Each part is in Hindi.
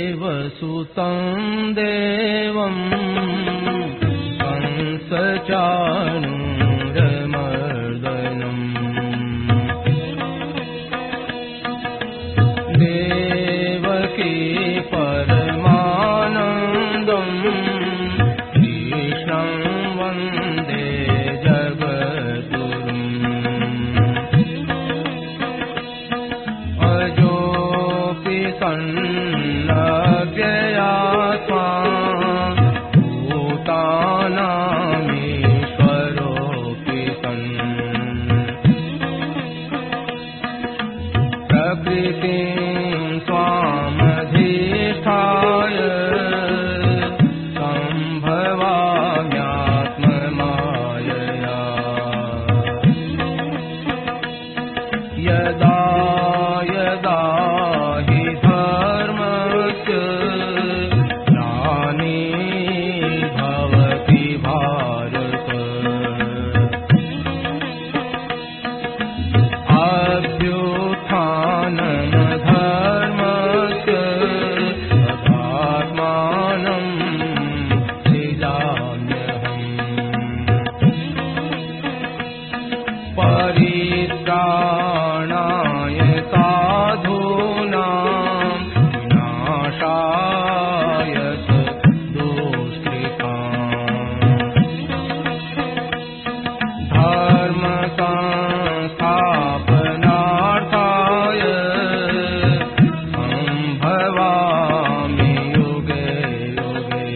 वसुदेवसुतं देवं कंसचाणूरमर्दनम् देवकी परमानन्दं कृष्णं वन्दे जगद्गुरुम् सन्नव्ययात्मा भूतानामीश्वरोऽपि सन् प्रकृतिं स्वामधिष्ठाय सम्भवाम्यात्ममायया यदा यदा परित्राणाय साधूनां विनाशाय दुष्कृताम् धर्म संस्थापनार्थाय सम्भवामि युगे युगे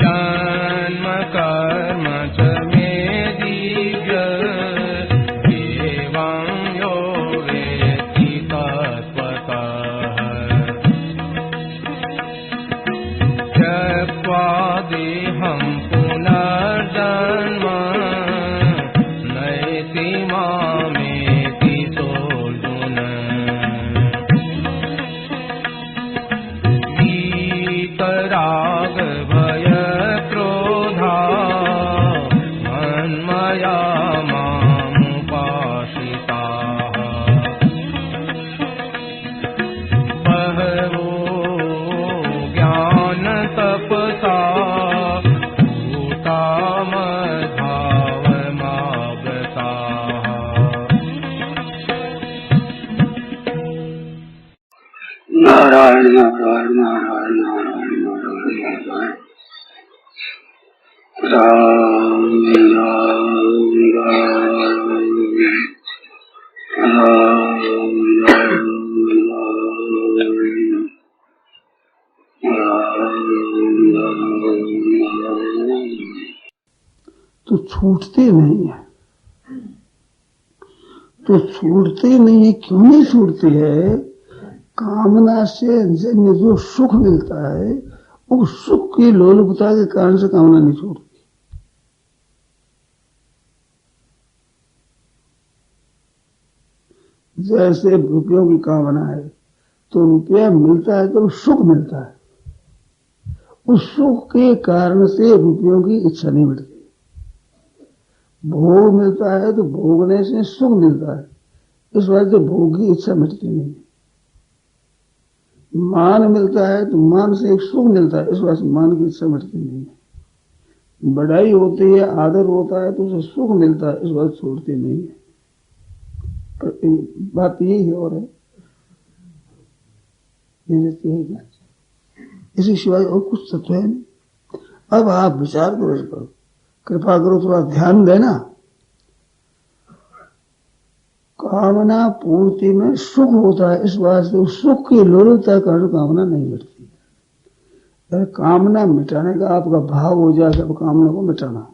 जन्म कर्म च मे दिव्य एवं यो वेत्ति तत्त्वतः त्यक्त्वा देहं पुनर्जन्म नैति मामेति सोऽर्जुन वीतराग भय क्रोधा मन्मया मामुपाश्रिताः बहवो ज्ञानतपसा भूता मद्भावमागताः नारायण नारायण नारायण नारायण नारायण नारायण राम तो छूटते नहीं है। तो छूटते नहीं है, क्यों नहीं छूटती है? कामना से जन्य जो सुख मिलता है, उस सुख की लोलुपता के कारण से कामना नहीं छूटती। जैसे रुपयों की कामना है, तो रुपया मिलता है तो सुख मिलता है, उस सुख के कारण से रुपयों की इच्छा नहीं मिलती। भोग मिलता है तो भोगने से सुख मिलता है, इस वजह से भोग की इच्छा मिटती नहीं। मान मिलता है तो मान से एक सुख मिलता है, इस वजह से मान की इच्छा मिटती नहीं। बढ़ाई होती है, आदर होता है तो उसे सुख मिलता है, इस वजह से छोड़ती नहीं है। बात यही है और है, इसी सिवाय और कुछ तत्व है नहीं। अब आप विचार करो इस पर, कृपा करो, थोड़ा ध्यान देना। कामना पूर्ति में सुख होता है, इस वास्ते उस सुख की लोलुपता कारण कामना नहीं मिटती। अगर कामना मिटाने का आपका भाव हो जाए, अब कामना को मिटाना,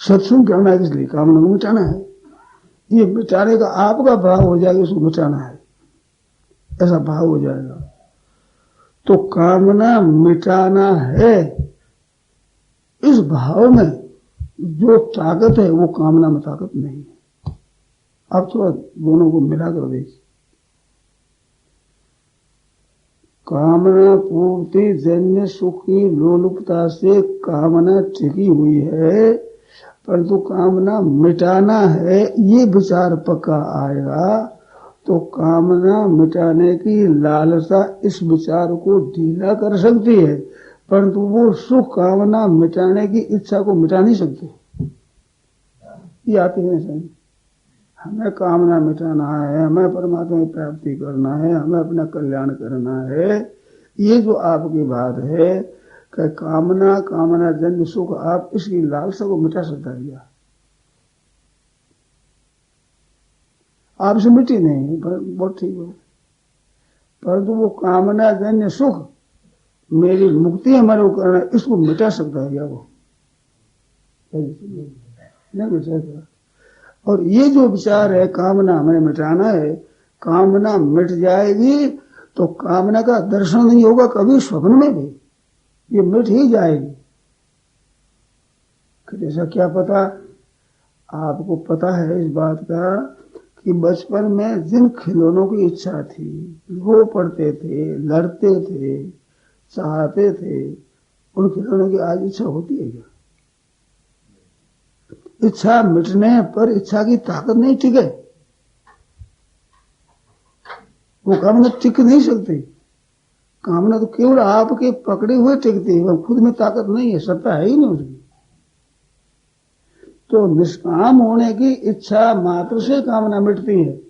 सत्संग करना है, इसलिए कामना को मिटाना है। ये मिटाने का आपका भाव हो जाएगा, उसको मिटाना है, ऐसा भाव हो जाएगा तो कामना मिटाना है, इस भाव में जो ताकत है वो कामना में ताकत नहीं है। अब थोड़ा दोनों को मिलाकर देखिए। कामना पूर्ति जन्य सुख की लोलुपता से कामना टिकी हुई है, परंतु कामना मिटाना है ये विचार पक्का आएगा तो कामना मिटाने की लालसा इस विचार को ढीला कर सकती है, परंतु वो सुख कामना मिटाने की इच्छा को मिटा नहीं सकती। ये आती है समझ। हमें कामना मिटाना है, हमें परमात्मा की प्राप्ति करना है, हमें अपना कल्याण करना है। ये जो आपकी बात है कि कामना जन्य सुख, आप इसकी लालसा को मिटा सकता है क्या? आपसे मिटी नहीं, बहुत ठीक है, परंतु वो कामना जन्य सुख मेरी मुक्ति हमारे को करना, इसको मिटा सकता है क्या वो? नहीं मिटा सकता। और ये जो विचार है कामना हमें मिटाना है, कामना मिट जाएगी तो कामना का दर्शन नहीं होगा कभी स्वप्न में भी, ये मिट ही जाएगी। जैसा क्या पता, आपको पता है इस बात का कि बचपन में जिन खिलौनों की इच्छा थी, रो पड़ते थे, लड़ते थे, चाहते थे, उन खिलौनों की आज इच्छा होती है क्या? इच्छा मिटने पर इच्छा की ताकत नहीं टिके, वो कामना टिक नहीं सकती। कामना तो केवल आपके पकड़े हुए टिकती है, वो खुद में ताकत नहीं है, सत्ता है ही नहीं उसकी। तो निष्काम होने की इच्छा मात्र से कामना मिटती है,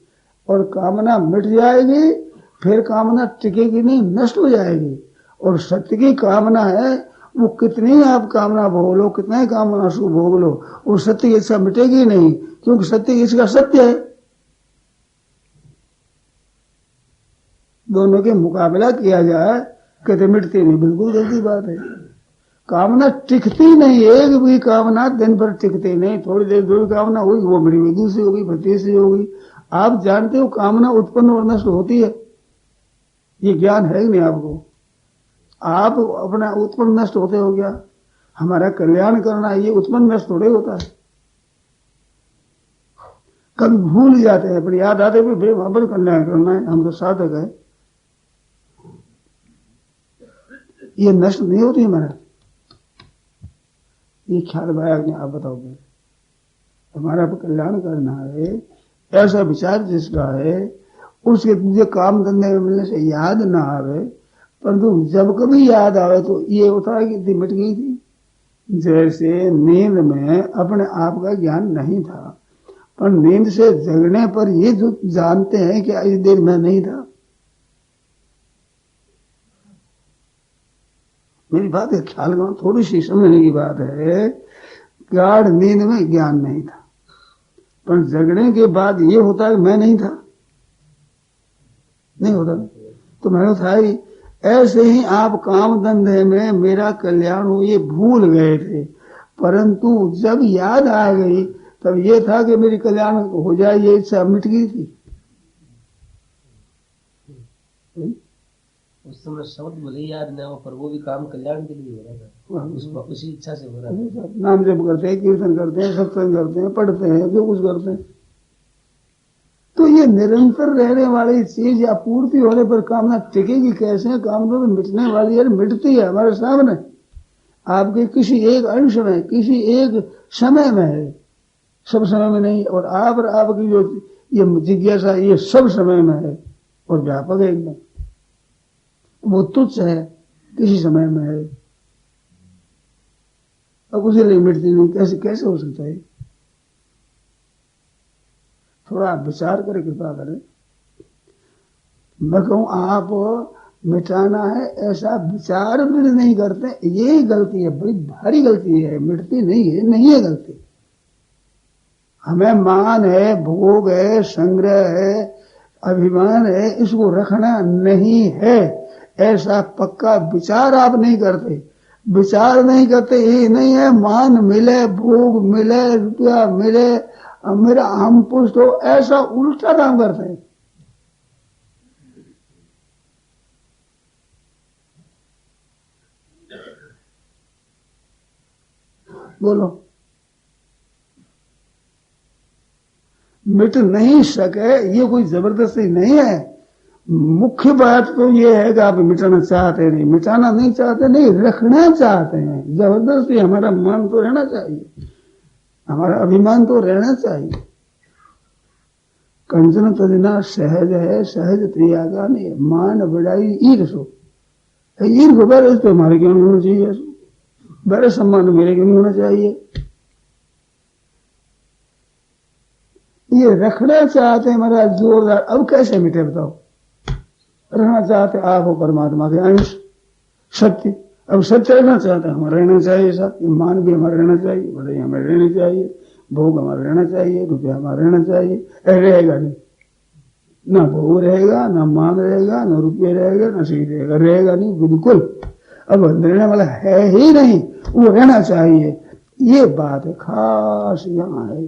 और कामना मिट जाएगी फिर कामना टिकेगी नहीं, नष्ट हो जाएगी। और सत्य की कामना है, वो कितनी आप कामना भोग लो, कितना ही कामना सुख भोग लो, वो सत्य की इच्छा मिटेगी नहीं, क्योंकि सत्य की इच्छा सत्य है। दोनों के मुकाबला किया जाए कहते मिटती नहीं, बिल्कुल गलती बात है। कामना टिकती नहीं, एक भी कामना दिन भर टिकती नहीं, थोड़ी देर जो भी कामना हुई वो मिट गई, दूसरी हो गई, फिर तीसरी हो गई। आप जानते हो कामना उत्पन्न और नष्ट होती है, ये ज्ञान है कि नहीं आपको? आप अपना उत्पन्न नष्ट होते हो क्या? हमारा कल्याण करना ये उत्पन्न नष्ट थोड़े होता है। कभी भूल जाते हैं, पर याद आते भी वहां पर कल्याण करना है, हम तो साधक है, ये नष्ट नहीं होती हमारा। ये ख्याल भाई आप बताओगे, हमारा कल्याण करना है, ऐसा विचार जिसका है उसके मुझे काम धंधे में मिलने से याद ना आवे, परंतु जब कभी याद आवे तो ये होता है कि मिट गई थी। जैसे नींद में अपने आप का ज्ञान नहीं था, पर नींद से जगने पर ये जो जानते हैं कि इस देर में नहीं था। मेरी बात है, ख्याल करो, थोड़ी सी समझने की बात है। गाढ़ नींद में ज्ञान नहीं था, पर जगने के बाद ये होता है कि मैं नहीं था, नहीं होता तो मैं था ही। ऐसे ही आप काम धंधे में मेरा कल्याण हो ये भूल गए थे, परंतु जब याद आ गई तब ये था कि मेरी कल्याण हो जाए, ये इच्छा मिट गई थी। उस समय शब्द भले याद न हो, पर वो भी काम कल्याण के लिए हो रहा था, उसी इच्छा से हो रहा था। नाम जप करते हैं, कीर्तन करते हैं, सत्संग करते हैं, पढ़ते हैं, जो कुछ करते हैं। तो ये निरंतर रहने वाली चीज या पूर्ति होने पर कामना टिकेगी कैसे? कामना तो मिटने वाली है, मिटती है हमारे सामने, आपके किसी एक अंश में, किसी एक समय में है, सब समय में नहीं। और आपकी जो ये जिज्ञासा ये सब समय में है और व्यापक है एकदम, वो तुच्छ है, किसी समय में है, अब उसे लिए मिटती नहीं, कैसे हो सकता है? थोड़ा विचार करें, कृपा करें। मैं कहूं आप मिटाना है ऐसा विचार भी नहीं करते, यही गलती है, बड़ी भारी गलती है, मिटती नहीं है गलती। हमें मान है, भोग है, संग्रह है, अभिमान है, इसको रखना नहीं है, ऐसा पक्का विचार आप नहीं करते। विचार नहीं करते ये नहीं है मान मिले, भोग मिले, रुपया मिले, मेरा हम पुष्ट हो, ऐसा उल्टा काम करते हैं। बोलो, मिट नहीं सके ये कोई जबरदस्ती नहीं है। मुख्य बात तो ये है कि आप मिटाना चाहते नहीं, मिटाना नहीं चाहते नहीं, रखना चाहते हैं जबरदस्ती। हमारा मन तो रहना चाहिए, हमारा अभिमान तो रहना चाहिए। कंचन तदिना सहज है, सहज त्यागा नहीं। मान बढ़ाई ईर्षो, ईर्ष बैर उस पर हमारे क्यों नहीं होना चाहिए, बैर सम्मान मेरे क्यों नहीं होना चाहिए। ये रखना चाहते हैं महाराज जोरदार। अब कैसे मिटे बताओ? रहना चाहते आप हो परमात्मा के अंश सत्य। अब सत्य रहना चाहते हैं, हमारा रहना चाहिए साथ। मान भी हमारा रहना चाहिए, बड़ाई हमारे रहनी चाहिए, भोग हमारा रहना चाहिए, रुपया हमारा रहना चाहिए। रहेगा नहीं, ना भोग रहेगा, ना मान रहेगा, ना रुपये रहेगा, ना सही रहेगा, रहेगा नहीं बिल्कुल। अब रहने वाला है ही नहीं, वो रहना चाहिए। ये बात है खास यहाँ है।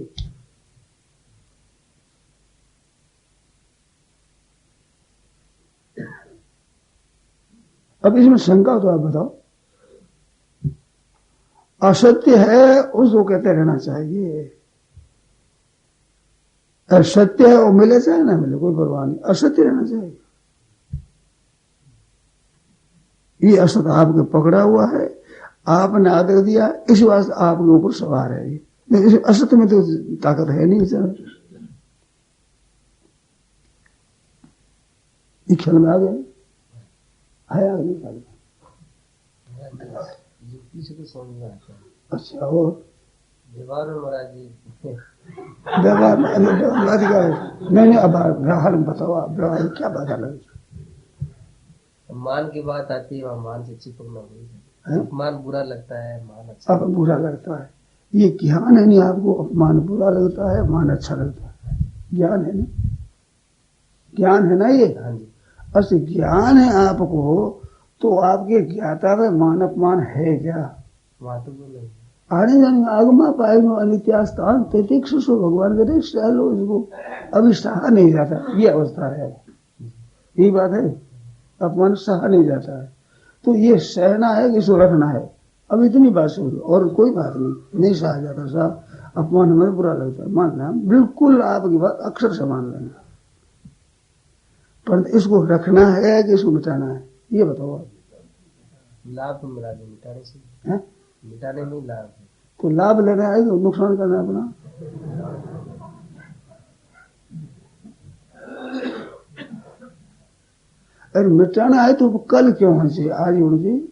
अब इसमें शंका तो आप बताओ। असत्य है उसको कहते रहना चाहिए, सत्य है वो मिले चाहे ना मिले कोई परवाह नहीं, असत्य रहना चाहिए। ये असत्य आपके पकड़ा हुआ है, आपने आदर दिया, इस वास्ते आपके ऊपर सवार है। ये असत्य में तो ताकत है नहीं सर। ये ख्याल में आ गया है आगे नहीं आ गया। अच्छा और व्यवहार में महाराज जी व्यवहार नहीं अब व्यवहार में बताओ आप व्यवहार क्या बात अलग। मान की बात आती है, वहाँ मान से चिपकना हुई। अपमान बुरा लगता है, मान अच्छा अब बुरा लगता है। ये ज्ञान है नहीं आपको, अपमान बुरा लगता है, मान अच्छा लगता है। ज्ञान है ना, ज्ञान है ना ये। हाँ जी। असि ज्ञान है आपको तो आपके ज्ञाता में मान अपमान है क्या? वहाँ तो बोले आने जाने आगमा पाएगा अनित्यास्थान तेतिक्षु भगवान करे सह लो इसको। अभी सहा नहीं जाता, ये अवस्था है। यही बात है, अपमान सहा नहीं जाता है तो ये सहना है कि इसको रखना है। अब इतनी बात सुन और कोई बात नहीं सहा जाता साहब। अपमान हमें बुरा लगता है, मानना बिल्कुल आपकी बात अक्षर से मान लेना, पर इसको रखना है कि इसको मिटाना है ये बताओ आप। लाभ तो मिला दे, मिटाने से है? मिटाने में लाभ है। तो लाभ लेना है तो नुकसान करना है अपना। अरे मिटाना है तो कल क्यों होना चाहिए, आज होना चाहिए।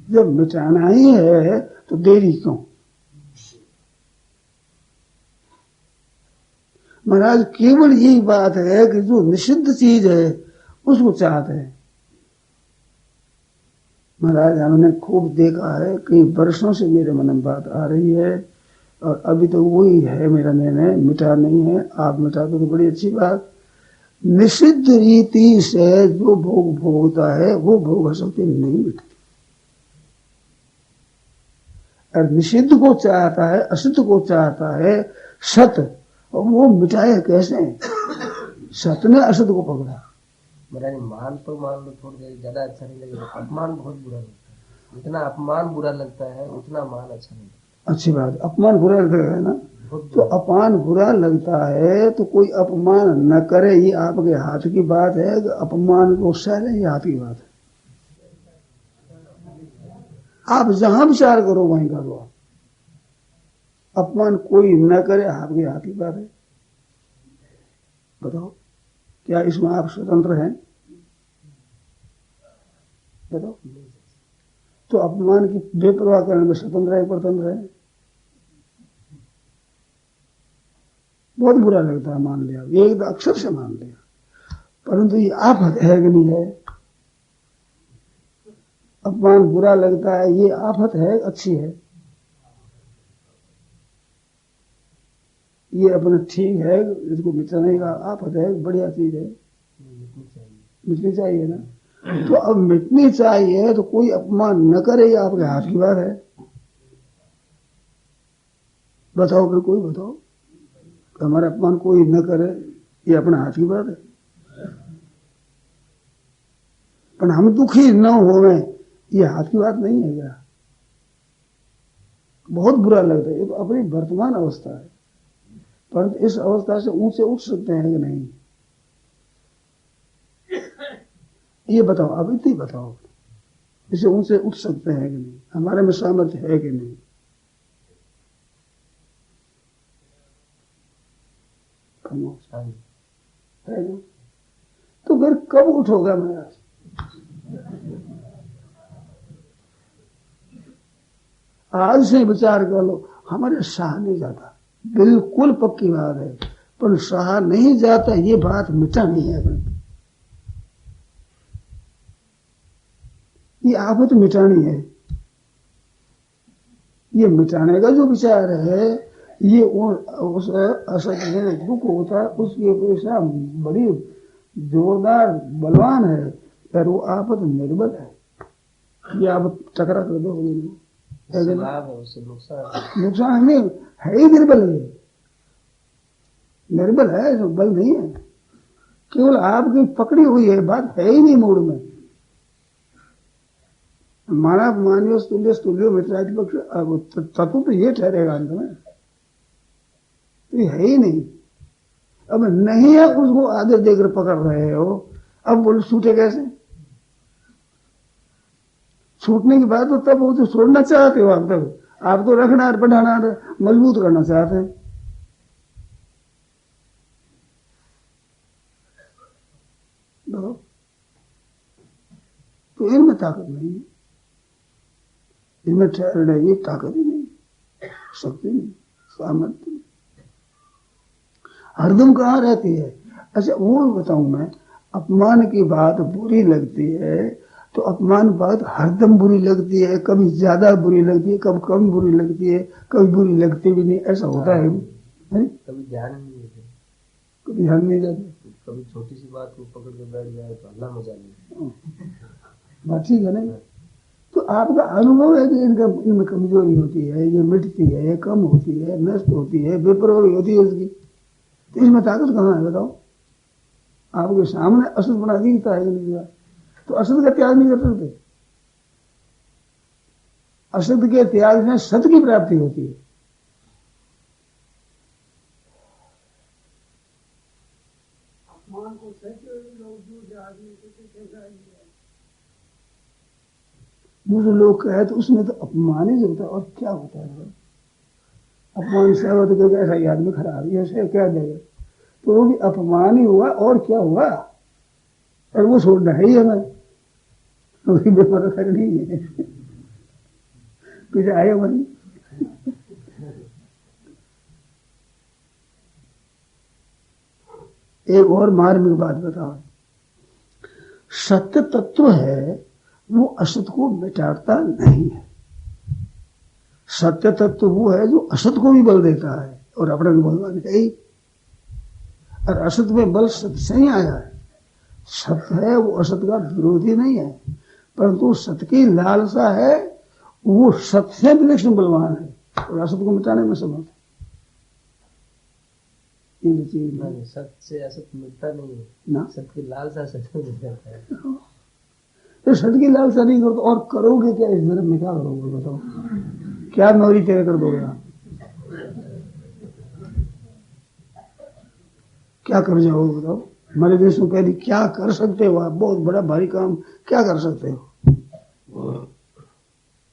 जब मिटाना ही है तो देरी क्यों? महाराज केवल यही बात है कि जो निषिद्ध चीज है उसको चाहते हैं। महाराज हमने खूब देखा है, कई वर्षों से मेरे मन में बात आ रही है और अभी तो वही है मेरा निर्णय, मिटा नहीं है। आप मिटा दो तो बड़ी अच्छी बात। निषिद्ध रीति से जो भोग भोगता है वो भोग शक्ति नहीं मिटती। और निषिद्ध को चाहता है, असिद्ध को चाहता है सत, और वो मिटाए कैसे? सत ने असत को पकड़ा। मेरा मान तो मान लो थोड़ी देर ज्यादा अच्छा नहीं लगेगा, अपमान बहुत बुरा लगता है। जितना अपमान बुरा लगता है उतना मान अच्छा नहीं लगता। अच्छी बात, अपमान बुरा लगता है ना। तो अपमान बुरा लगता है तो कोई अपमान न करे, ये आपके हाथ की बात है कि अपमान को सह ले, ये हाथ की बात है। आप जहां विचार करो वहीं करो। अपमान कोई न करे, आपके हाथ की बात है। बताओ क्या इसमें आप स्वतंत्र हैं? बताओ। तो अपमान की बेपरवाह करने में स्वतंत्र है परतंत्र है? बहुत बुरा लगता है, मान लिया, एक अक्षर से मान लिया, परंतु ये आफत है कि नहीं है? अपमान बुरा लगता है, ये आफत है अच्छी है? ये अपना ठीक है, इसको मिटाने का आफत है, बढ़िया चीज है, मिटनी चाहिए ना। तो अब मिटनी चाहिए तो कोई अपमान न करे, ये आपके हाथ की बात है। बताओ फिर कोई बताओ, हमारा अपमान कोई न करे, ये अपना हाथ की बात है। पर हम दुखी न होवे, ये हाथ की बात नहीं है क्या? बहुत बुरा लगता है, ये तो अपनी वर्तमान अवस्था है। पर इस अवस्था से ऊंचे उठ सकते हैं कि नहीं, ये बताओ, अब इतनी बताओ, इसे ऊंचे उठ सकते हैं कि नहीं, हमारे में सामर्थ्य है कि नहीं? है ना? तो फिर कब उठोगा महाराज? आज से विचार कर लो, हमारे सहा नहीं जाता, बिल्कुल पक्की बात है, पर सहा नहीं जाता ये बात मिटानी है अपने, ये आफत मिटानी है। ये मिटाने का जो विचार है, ये उस असत में दुख होता है, उसकी अपेक्षा बड़ी जोरदार बलवान है, पर वो आफत निर्बल है। ये आप टकरा कर दो, नुकसान नहीं है, ही निर्बल है, निर्बल है, जो बल नहीं है, केवल आपकी पकड़ी हुई है, बात है ही नहीं मूड में। माना मान्यो स्तुल्य स्तुल्यो मित्राधिपक्ष तत्व तो ये ठहरेगा अंत में, तो ये है ही नहीं। अब नहीं है, उसको आदर देकर पकड़ रहे हो, अब बोलो छूटे कैसे? छूटने की बात तो तब हो तो छोड़ना चाहते हो आप तो रखना बढ़ाना मजबूत करना चाहते हैं। तो इनमें ताकत नहीं है, इनमें ठहरने की ताकत ही नहीं, शक्ति नहीं, सामर्थ्य नहीं, हरदम कहाँ रहती है? अच्छा वो बताऊं मैं, अपमान की बात बुरी लगती है तो अपमान बात हरदम बुरी लगती है, कभी ज्यादा बुरी लगती है, कभी कम बुरी लगती है, कभी बुरी लगती भी नहीं, ऐसा होता है? कभी ध्यान नहीं देते, कभी ध्यान नहीं देते, कभी छोटी सी बात को पकड़ के बैठ जाए तो अल्लाह मजा नहीं। बात ठीक है ना? तो आपका अनुभव है कि इनमें कमजोरी होती है, ये मिटती है, ये कम होती है, नष्ट होती है, बेपरवाही होती है उसकी, तो इसमें ताकत कहाँ है बताओ? आपके सामने असत बना दिखता है नहीं, तो असत का त्याग नहीं कर सकते। असत के त्याग में सत्य की प्राप्ति होती है। दूसरे लोग कहे तो उसमें तो अपमान ही होता है, और क्या होता है? अपमान से होता है कि ऐसा ही आदमी खराब है, ऐसे क्या देगा, तो वो भी अपमान ही हुआ, और क्या हुआ? और वो छोड़ना है ही हमें, बेमार करनी है, कुछ आए हमारी। एक और मार्मिक बात बताओ, सत्य तत्व है वो असत को मिटाता नहीं है। सत्य तत्व वो है जो असत को भी बल देता है, और अपने को बलवान है ही, और असत में बल सत्य से ही आया है। सत्य है वो असत का विरोधी नहीं है, परंतु सत्य की लालसा है, वो सत्य से विलक्षण बलवान है, और असत को मिटाने में समर्थ है। सत्य से असत मिटता नहीं है ना, सत्य की लालसा सत्य मिट जाता है। तो सत्य की लालसा नहीं करो तो और करोगे क्या इस धर्म में? क्या करोगे बताओ? क्या नौरी तेरे कर दोगे आप? क्या कर जाओगे बताओ? हमारे देश में पहले क्या कर सकते हो आप? बहुत बड़ा भारी काम क्या कर सकते हो?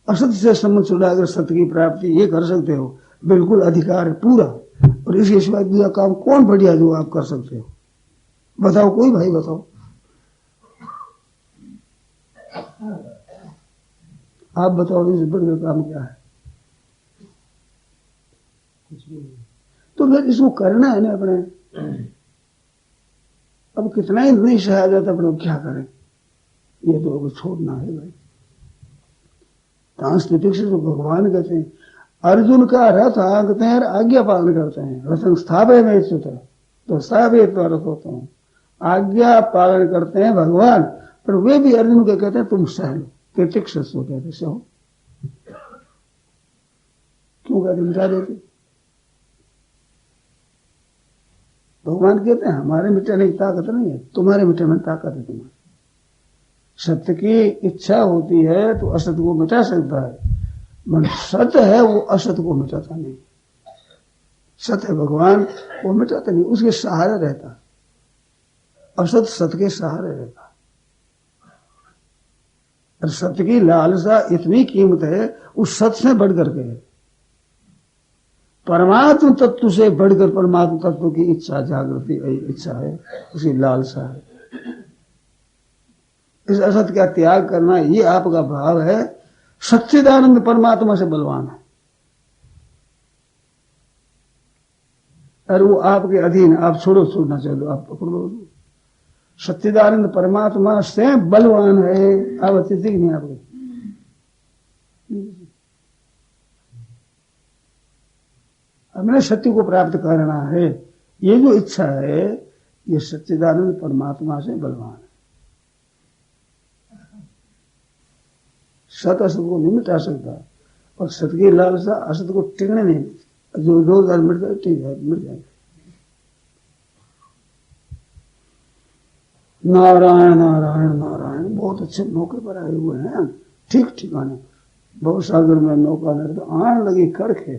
असत्य से संबंध छुड़ाकर सत्य की प्राप्ति ये कर सकते हो, बिल्कुल अधिकार है पूरा। और इसके सिवाय दूसरा काम कौन बढ़िया जो आप कर सकते हो? बताओ कोई भाई, बताओ आप बताओ, इससे बढ़कर काम क्या है? कुछ भी नहीं। तो फिर इसको करना है ना अपने। अब कितना ही नहीं सहा जाता, अपने क्या करें? ये तो छोड़ना है भाई। ट्रांसलेटिक्स तो भगवान कहते हैं, अर्जुन का रथ आंकते हैं और आज्ञा पालन करते हैं। रथं स्थापय में च्युत तो स्थापित रथ होता हूं। आज्ञा पालन करते हैं भगवान, पर वे भी अर्जुन को कहते हैं तुम सह लो, तितिक्ष कहते सहो। क्यों कहते? मिटा देते। भगवान कहते हैं हमारे मिटाने की ताकत नहीं है, तुम्हारे मिटाने में ताकत है। तुम्हारी सत्य की इच्छा होती है तो असत्य को मिटा सकता है, मन सत्य है वो असत्य को मिटाता नहीं। सत है भगवान, वो मिटाते नहीं, उसके सहारे रहता। असत सत के सहारे रहता। और सत्य की लालसा इतनी कीमत है, उस सत से बढ़ करके है। परमात्म तत्व से बढ़कर परमात्म तत्व की इच्छा, जागृति इच्छा है, उसकी लालसा है। इस असत का त्याग करना, ये आपका भाव है। सच्चिदानंद परमात्मा से बलवान है, और वो आपके अधीन। आप छोड़ना चाहो, आप पकड़ लो। सच्चिदानंद परमात्मा से बलवान है। आप अतिथि नहीं, आपको हमने सत्य को प्राप्त करना है, ये जो इच्छा है, ये सच्चिदानंद परमात्मा से बलवान है। सत असत को नहीं मिटा सकता, और सत की लालसा असत को टिकने नहीं देती। जो 2000 मिट जाए, ठीक है, मिट जाएंगे। नारायण नारायण नारायण। बहुत अच्छे मौके पर आए हुए हैं, ठीक ठिकाने। बहुत सागर में नौका नहीं तो आने लगी कड़के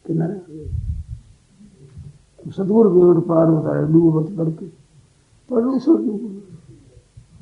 किनारे। सदगुरु की ओर पार होता है, डूबत करके पर